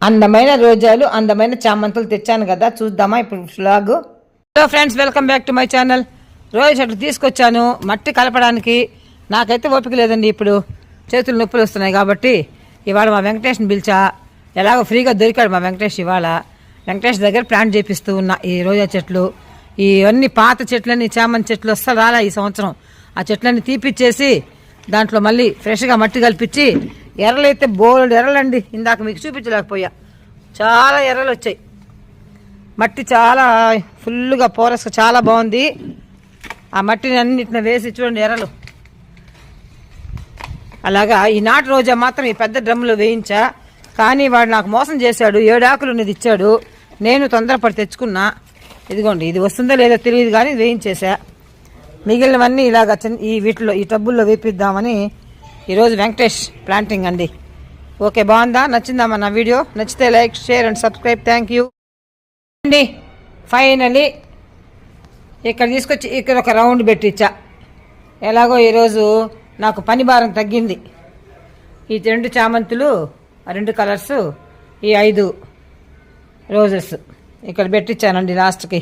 అందమైన రోజాలు, అందమైన చామంతులు తెచ్చాను కదా, చూద్దామా ఇప్పుడు vlog. Hello friends, welcome back to my channel. రోజు చెట్లు తీసుకొచ్చాను మట్టి కలపడానికి. నాకైతే ఓపిక లేదండి, ఇప్పుడు చేతులు నొప్పులు వస్తున్నాయి కాబట్టి ఇవాళ మా వెంకటేష్ని పిలిచా. ఎలాగో ఫ్రీగా దొరికాడు మా వెంకటేష్. ఇవాళ వెంకటేష్ దగ్గర ప్లాంట్ చేపిస్తూ ఉన్నా ఈ రోజా చెట్లు. ఇవన్నీ పాత చెట్లన్నీ, చామంతి చెట్లు వస్తా రాలా ఈ సంవత్సరం. ఆ చెట్లన్నీ తీపిచ్చేసి దాంట్లో మళ్ళీ ఫ్రెష్గా మట్టి కలిపించి, ఎర్రలైతే బోల్డ్ ఎర్రలండి. ఇందాక మీకు చూపించలేకపోయా, చాలా ఎర్రలు వచ్చాయి. మట్టి చాలా ఫుల్గా పోరస్గా చాలా బాగుంది. ఆ మట్టిని అన్నిటిని వేసి చూడండి ఎర్రలు. అలాగా ఈ నాటు రోజా మాత్రం ఈ పెద్ద డ్రమ్లో వేయించా. కానీ వాడు నాకు మోసం చేశాడు, 7 ఆకులు ఉన్నది ఇచ్చాడు. నేను తొందరపడి తెచ్చుకున్నా. ఇదిగోండి, ఇది వస్తుందో లేదో తెలియదు కానీ వేయించేసా. మిగిలినవన్నీ ఇలాగ వీటిలో ఈ టబ్బుల్లో వేపిద్దామని ఈరోజు వెంకటేష్ ప్లాంటింగ్ అండి. ఓకే, బాగుందా? నచ్చిందమ్మా నా వీడియో? నచ్చితే like, share and subscribe. Thank you అండి. ఫైనలీ ఇక్కడ తీసుకొచ్చి ఇక్కడ ఒక రౌండ్ పెట్టించా. ఎలాగో ఈరోజు నాకు పని భారం తగ్గింది. ఈ 2 చామంతులు, 2 కలర్స్, ఈ 5 రోజెస్ ఇక్కడ పెట్టించానండి లాస్ట్కి.